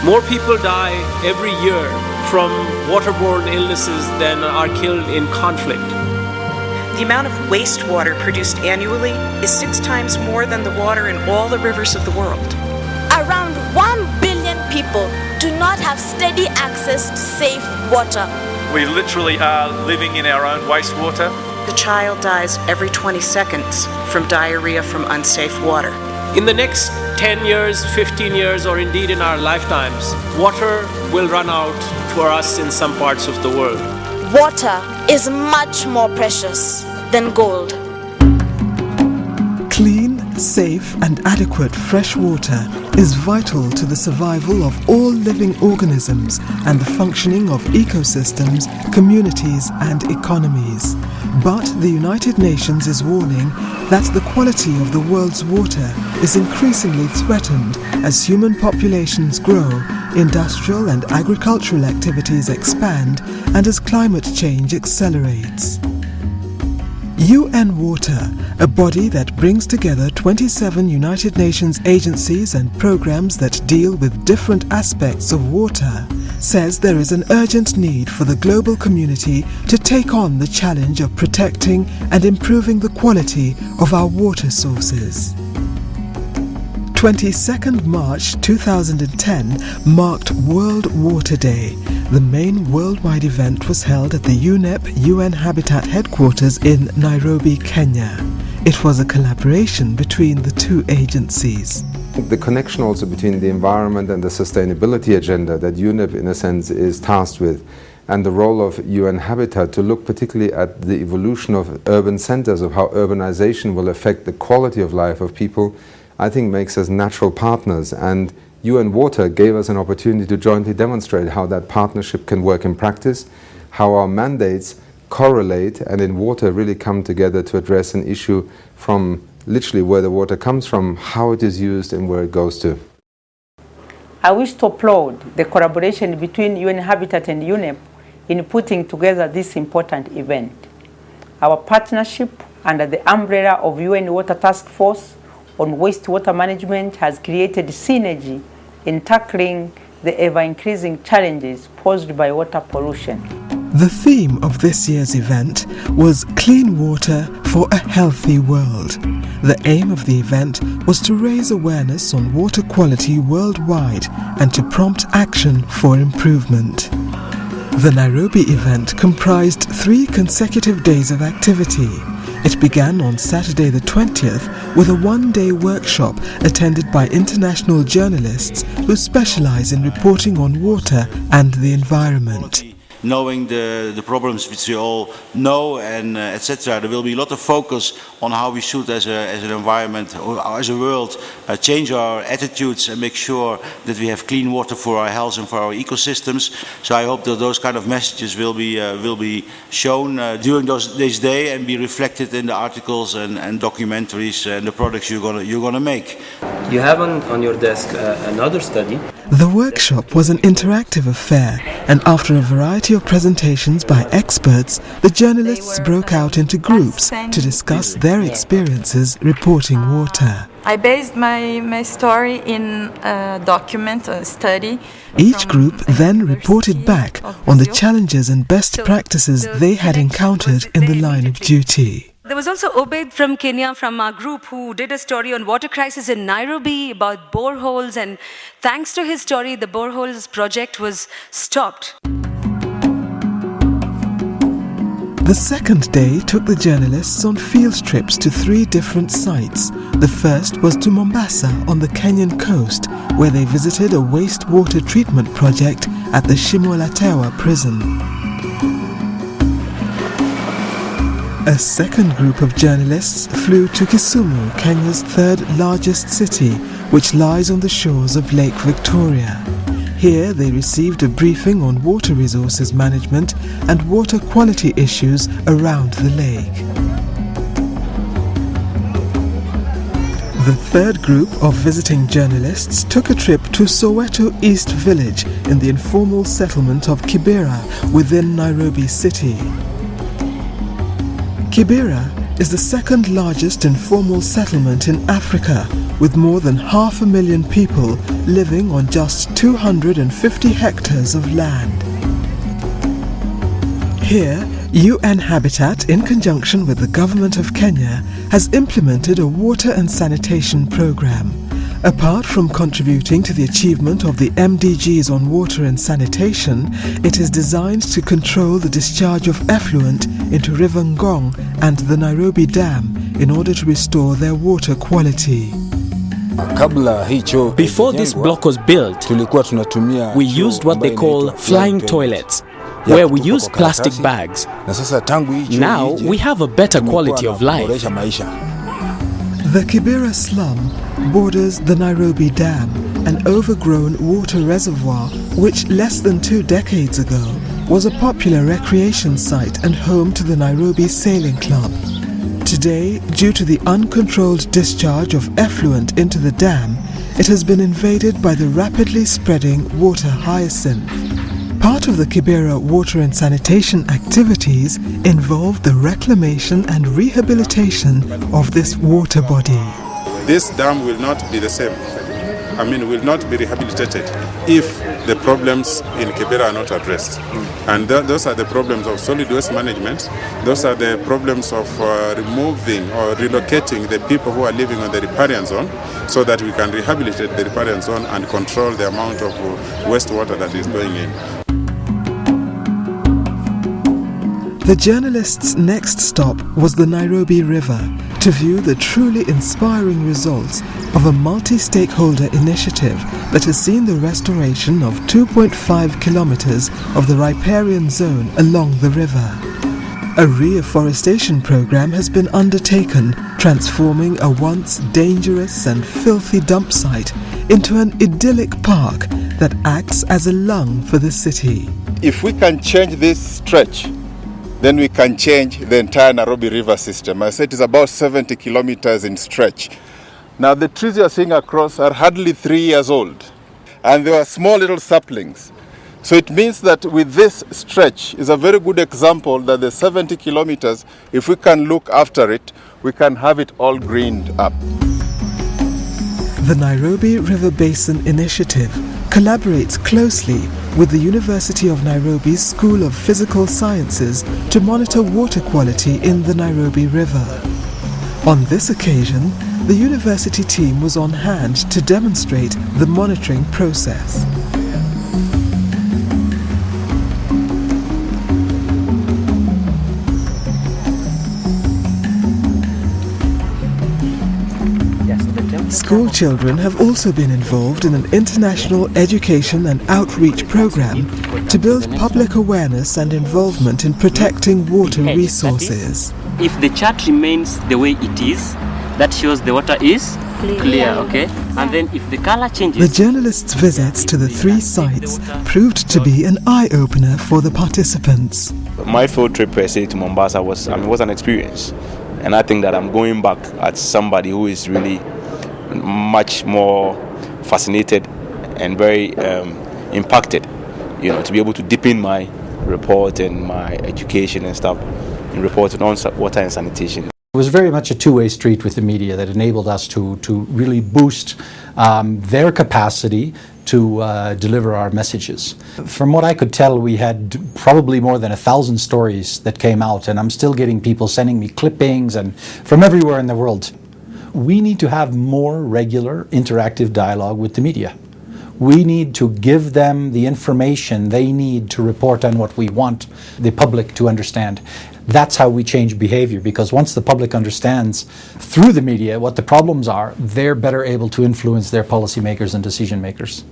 More people die every year from waterborne illnesses than are killed in conflict. The amount of wastewater produced annually is 6 times more than the water in all the rivers of the world. Around 1 billion people do not have steady access to safe water. We literally are living in our own wastewater. The child dies every 20 seconds from diarrhea from unsafe water. In the next 10 years, 15 years, or indeed in our lifetimes, water will run out for us in some parts of the world. Water is much more precious than gold. Clean, safe and adequate fresh water is vital to the survival of all living organisms and the functioning of ecosystems, communities and economies. But the United Nations is warning that the quality of the world's water is increasingly threatened as human populations grow, industrial and agricultural activities expand, and as climate change accelerates. UN Water, a body that brings together 27 United Nations agencies and programs that deal with different aspects of water, says there is an urgent need for the global community to take on the challenge of protecting and improving the quality of our water sources. 22nd March 2010 marked World Water Day. The main worldwide event was held at the UNEP UN Habitat headquarters in Nairobi, Kenya. It was a collaboration between the two agencies. The connection also between the environment and the sustainability agenda that UNEP in a sense is tasked with, and the role of UN Habitat to look particularly at the evolution of urban centers, of how urbanization will affect the quality of life of people, I think makes us natural partners, and UN Water gave us an opportunity to jointly demonstrate how that partnership can work in practice, how our mandates correlate and in water really come together to address an issue from literally where the water comes from, how it is used and where it goes to. I wish to applaud the collaboration between UN Habitat and UNEP in putting together this important event. Our partnership under the umbrella of UN Water Task Force on wastewater management has created synergy in tackling the ever-increasing challenges posed by water pollution. The theme of this year's event was Clean Water for a Healthy World. The aim of the event was to raise awareness on water quality worldwide and to prompt action for improvement. The Nairobi event comprised 3 consecutive days of activity. It began on Saturday the 20th with a one-day workshop attended by international journalists who specialize in reporting on water and the environment. Knowing the problems which we all know and etc. There will be a lot of focus on how we should as an environment or as a world change our attitudes and make sure that we have clean water for our health and for our ecosystems. So I hope that those kind of messages will be shown during this day and be reflected in the articles and documentaries and the products you're gonna make. You have on your desk another study. The workshop was an interactive affair, and after a variety of presentations by experts, the journalists broke out into groups to discuss their experiences reporting water. I based my story in a document, a study. Each group then reported back on the challenges and best practices they had encountered in the line of duty. There was also Obaid from Kenya, from our group, who did a story on water crisis in Nairobi about boreholes, and thanks to his story, the boreholes project was stopped. The second day took the journalists on field trips to 3 different sites. The first was to Mombasa on the Kenyan coast, where they visited a wastewater treatment project at the Shimolatewa prison. A second group of journalists flew to Kisumu, Kenya's 3rd largest city, which lies on the shores of Lake Victoria. Here they received a briefing on water resources management and water quality issues around the lake. The third group of visiting journalists took a trip to Soweto East Village in the informal settlement of Kibera within Nairobi City. Kibera is the second largest informal settlement in Africa, with more than 500,000 people living on just 250 hectares of land. Here, UN Habitat, in conjunction with the government of Kenya, has implemented a water and sanitation program. Apart from contributing to the achievement of the MDGs on water and sanitation, it is designed to control the discharge of effluent into River Ngong and the Nairobi Dam in order to restore their water quality. Before this block was built, we used what they call flying toilets, where we used plastic bags. Now we have a better quality of life. The Kibera slum borders the Nairobi Dam, an overgrown water reservoir which less than 2 decades ago was a popular recreation site and home to the Nairobi Sailing Club. Today, due to the uncontrolled discharge of effluent into the dam, it has been invaded by the rapidly spreading water hyacinth. Part of the Kibera water and sanitation activities involve the reclamation and rehabilitation of this water body. This dam will not be the same. Will not be rehabilitated if the problems in Kibera are not addressed. And those are the problems of solid waste management. Those are the problems of removing or relocating the people who are living on the riparian zone so that we can rehabilitate the riparian zone and control the amount of wastewater that is going in. The journalists' next stop was the Nairobi River to view the truly inspiring results of a multi-stakeholder initiative that has seen the restoration of 2.5 kilometers of the riparian zone along the river. A reforestation program has been undertaken, transforming a once dangerous and filthy dump site into an idyllic park that acts as a lung for the city. If we can change this stretch, then we can change the entire Nairobi River system. I said it is about 70 kilometers in stretch. Now the trees you are seeing across are hardly 3 years old, and they are small little saplings. So it means that with this stretch is a very good example that the 70 kilometers, if we can look after it, we can have it all greened up. The Nairobi River Basin Initiative collaborates closely with the University of Nairobi's School of Physical Sciences to monitor water quality in the Nairobi River. On this occasion, the university team was on hand to demonstrate the monitoring process. School children have also been involved in an international education and outreach program to build public awareness and involvement in protecting water resources. If the chart remains the way it is, that shows the water is clear, okay? And then if the color changes... The journalists' visits to the 3 sites proved to be an eye-opener for the participants. My field trip per se to Mombasa was an experience. And I think that I'm going back as somebody who is really much more fascinated and very impacted, to be able to deepen my report and my education and stuff in reporting on water and sanitation. It was very much a two-way street with the media that enabled us to really boost their capacity to deliver our messages. From what I could tell, we had probably more than 1,000 stories that came out, and I'm still getting people sending me clippings and from everywhere in the world. We need to have more regular interactive dialogue with the media. We need to give them the information they need to report on what we want the public to understand. That's how we change behavior, because once the public understands through the media what the problems are, they're better able to influence their policymakers and decision makers.